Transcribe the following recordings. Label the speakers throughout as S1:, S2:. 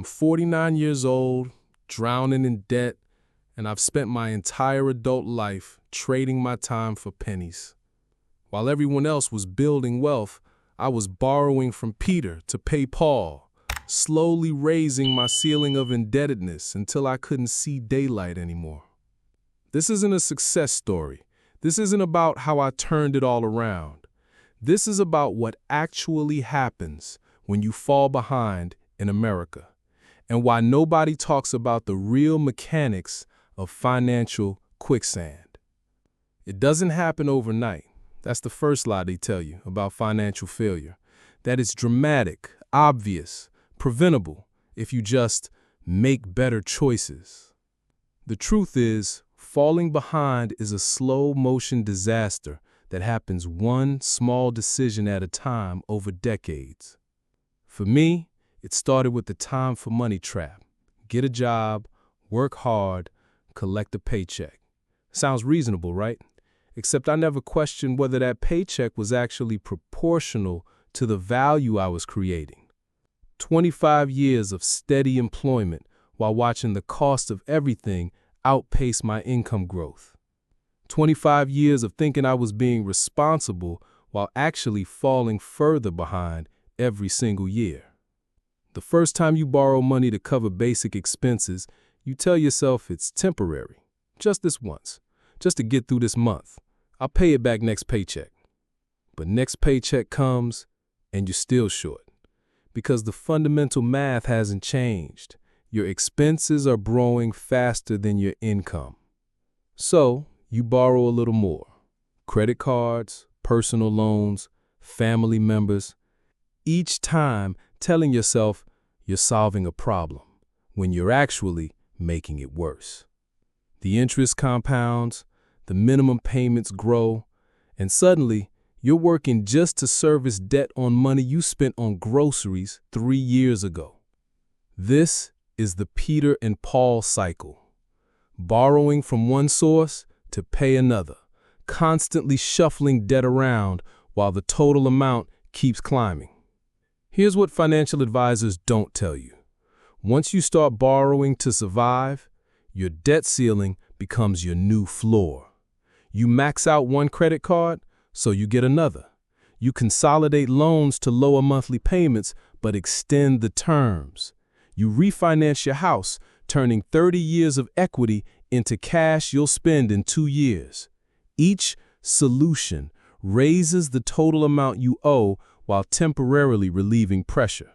S1: I'm 49 years old, drowning in debt, and I've spent my entire adult life trading my time for pennies. While everyone else was building wealth, I was borrowing from Peter to pay Paul, slowly raising my ceiling of indebtedness until I couldn't see daylight anymore. This isn't a success story. This isn't about how I turned it all around. This is about what actually happens when you fall behind in America, and why nobody talks about the real mechanics of financial quicksand. It doesn't happen overnight. That's the first lie they tell you about financial failure. That it's dramatic, obvious, preventable if you just make better choices. The truth is, falling behind is a slow-motion disaster that happens one small decision at a time over decades. For me, it started with the time for money trap. Get a job, work hard, collect a paycheck. Sounds reasonable, right? Except I never questioned whether that paycheck was actually proportional to the value I was creating. 25 years of steady employment while watching the cost of everything outpace my income growth. 25 years of thinking I was being responsible while actually falling further behind every single year. The first time you borrow money to cover basic expenses, you tell yourself it's temporary, just this once, just to get through this month. I'll pay it back next paycheck. But next paycheck comes and you're still short because the fundamental math hasn't changed. Your expenses are growing faster than your income. So you borrow a little more. Credit cards, personal loans, family members, each time telling yourself you're solving a problem when you're actually making it worse. The interest compounds, the minimum payments grow, and suddenly you're working just to service debt on money you spent on groceries 3 years ago. This is the Peter and Paul cycle. Borrowing from one source to pay another, constantly shuffling debt around while the total amount keeps climbing. Here's what financial advisors don't tell you. Once you start borrowing to survive, your debt ceiling becomes your new floor. You max out one credit card, so you get another. You consolidate loans to lower monthly payments, but extend the terms. You refinance your house, turning 30 years of equity into cash you'll spend in 2 years. Each solution raises the total amount you owe while temporarily relieving pressure.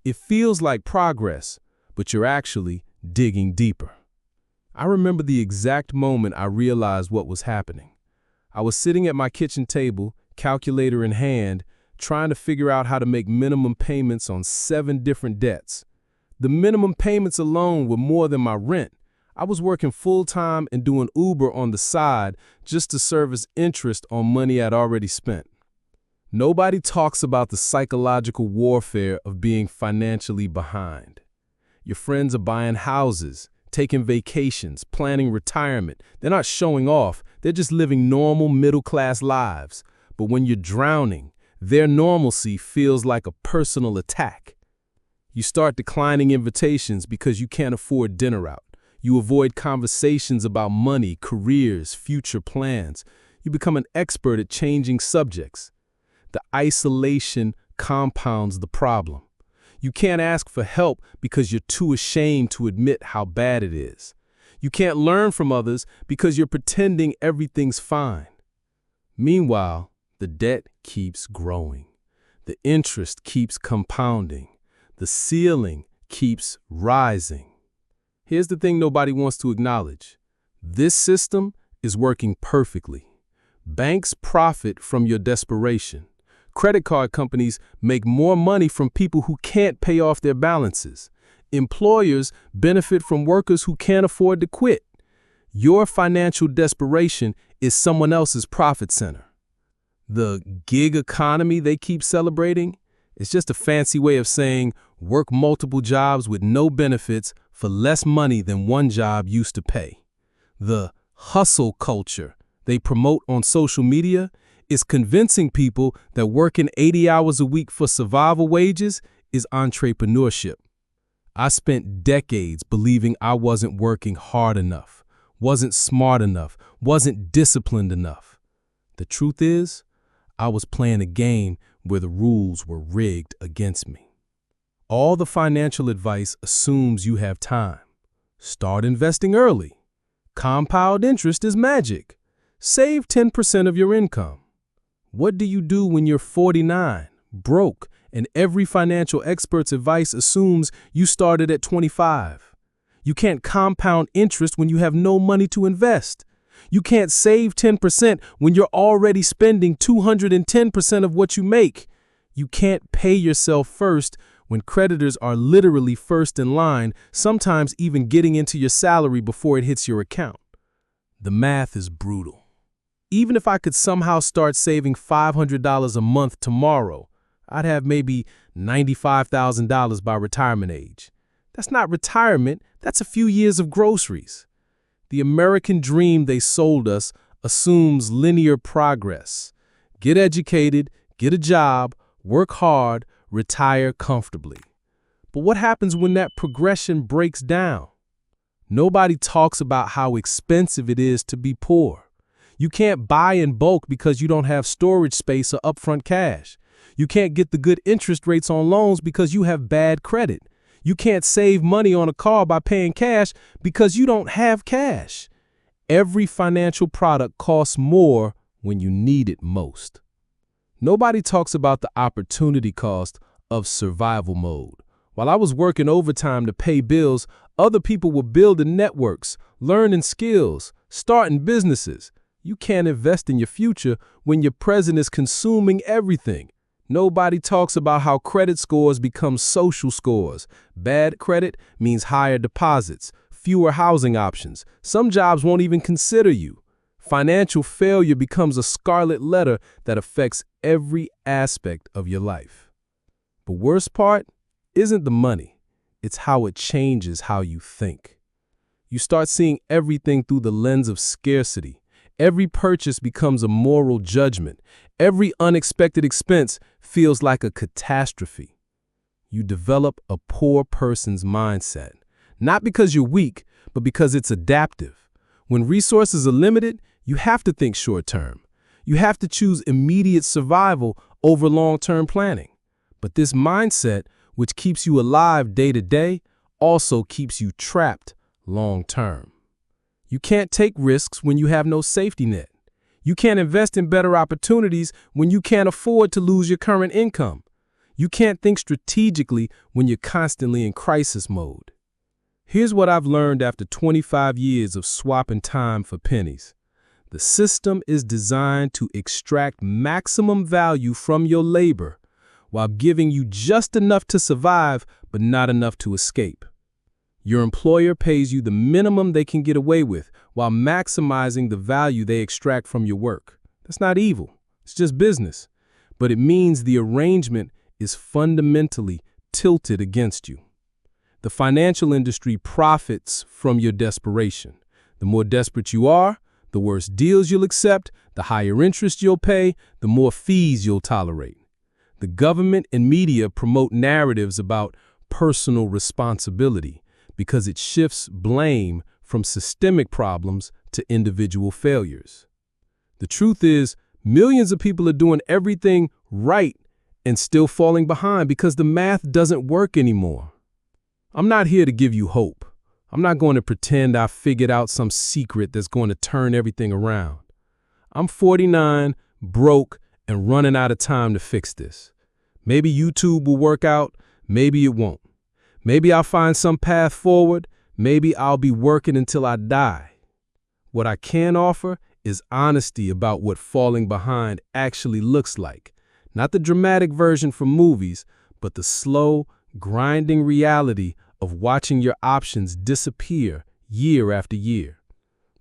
S1: It feels like progress, but you're actually digging deeper. I remember the exact moment I realized what was happening. I was sitting at my kitchen table, calculator in hand, trying to figure out how to make minimum payments on 7 different debts. The minimum payments alone were more than my rent. I was working full-time and doing Uber on the side just to service interest on money I'd already spent. Nobody talks about the psychological warfare of being financially behind. Your friends are buying houses, taking vacations, planning retirement. They're not showing off. They're just living normal middle-class lives. But when you're drowning, their normalcy feels like a personal attack. You start declining invitations because you can't afford dinner out. You avoid conversations about money, careers, future plans. You become an expert at changing subjects. The isolation compounds the problem. You can't ask for help because you're too ashamed to admit how bad it is. You can't learn from others because you're pretending everything's fine. Meanwhile, the debt keeps growing. The interest keeps compounding. The ceiling keeps rising. Here's the thing nobody wants to acknowledge. This system is working perfectly. Banks profit from your desperation. Credit card companies make more money from people who can't pay off their balances. Employers benefit from workers who can't afford to quit. Your financial desperation is someone else's profit center. The gig economy they keep celebrating is just a fancy way of saying work multiple jobs with no benefits for less money than one job used to pay. The hustle culture they promote on social media is convincing people that working 80 hours a week for survival wages is entrepreneurship. I spent decades believing I wasn't working hard enough, wasn't smart enough, wasn't disciplined enough. The truth is, I was playing a game where the rules were rigged against me. All the financial advice assumes you have time. Start investing early. Compound interest is magic. Save 10% of your income. What do you do when you're 49, broke, and every financial expert's advice assumes you started at 25? You can't compound interest when you have no money to invest. You can't save 10% when you're already spending 210% of what you make. You can't pay yourself first when creditors are literally first in line, sometimes even getting into your salary before it hits your account. The math is brutal. Even if I could somehow start saving $500 a month tomorrow, I'd have maybe $95,000 by retirement age. That's not retirement, that's a few years of groceries. The American dream they sold us assumes linear progress. Get educated, get a job, work hard, retire comfortably. But what happens when that progression breaks down? Nobody talks about how expensive it is to be poor. You can't buy in bulk because you don't have storage space or upfront cash. You can't get the good interest rates on loans because you have bad credit. You can't save money on a car by paying cash because you don't have cash. Every financial product costs more when you need it most. Nobody talks about the opportunity cost of survival mode. While I was working overtime to pay bills, other people were building networks, learning skills, starting businesses. You can't invest in your future when your present is consuming everything. Nobody talks about how credit scores become social scores. Bad credit means higher deposits, fewer housing options. Some jobs won't even consider you. Financial failure becomes a scarlet letter that affects every aspect of your life. The worst part isn't the money. It's how it changes how you think. You start seeing everything through the lens of scarcity. Every purchase becomes a moral judgment. Every unexpected expense feels like a catastrophe. You develop a poor person's mindset, not because you're weak, but because it's adaptive. When resources are limited, you have to think short-term. You have to choose immediate survival over long-term planning. But this mindset, which keeps you alive day to day, also keeps you trapped long-term. You can't take risks when you have no safety net. You can't invest in better opportunities when you can't afford to lose your current income. You can't think strategically when you're constantly in crisis mode. Here's what I've learned after 25 years of swapping time for pennies. The system is designed to extract maximum value from your labor while giving you just enough to survive but not enough to escape. Your employer pays you the minimum they can get away with while maximizing the value they extract from your work. That's not evil. It's just business. But it means the arrangement is fundamentally tilted against you. The financial industry profits from your desperation. The more desperate you are, the worse deals you'll accept, the higher interest you'll pay, the more fees you'll tolerate. The government and media promote narratives about personal responsibility because it shifts blame from systemic problems to individual failures. The truth is, millions of people are doing everything right and still falling behind because the math doesn't work anymore. I'm not here to give you hope. I'm not going to pretend I figured out some secret that's going to turn everything around. I'm 49, broke, and running out of time to fix this. Maybe YouTube will work out, maybe it won't. Maybe I'll find some path forward, maybe I'll be working until I die. What I can offer is honesty about what falling behind actually looks like. Not the dramatic version from movies, but the slow, grinding reality of watching your options disappear year after year.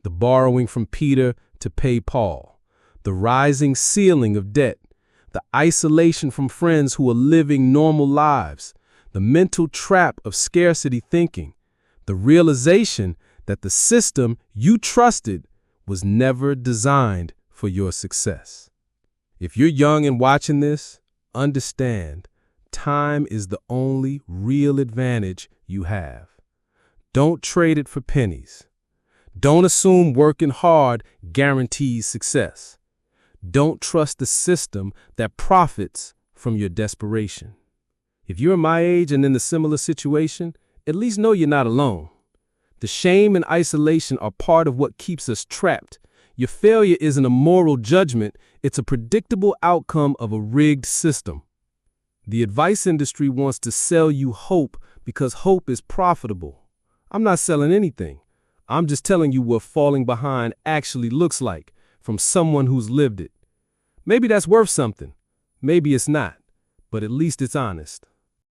S1: The borrowing from Peter to pay Paul. The rising ceiling of debt. The isolation from friends who are living normal lives. The mental trap of scarcity thinking. The realization that the system you trusted was never designed for your success. If you're young and watching this, understand, time is the only real advantage you have. Don't trade it for pennies. Don't assume working hard guarantees success. Don't trust the system that profits from your desperation. If you're my age and in a similar situation, at least know you're not alone. The shame and isolation are part of what keeps us trapped. Your failure isn't a moral judgment, it's a predictable outcome of a rigged system. The advice industry wants to sell you hope because hope is profitable. I'm not selling anything. I'm just telling you what falling behind actually looks like from someone who's lived it. Maybe that's worth something. Maybe it's not, but at least it's honest.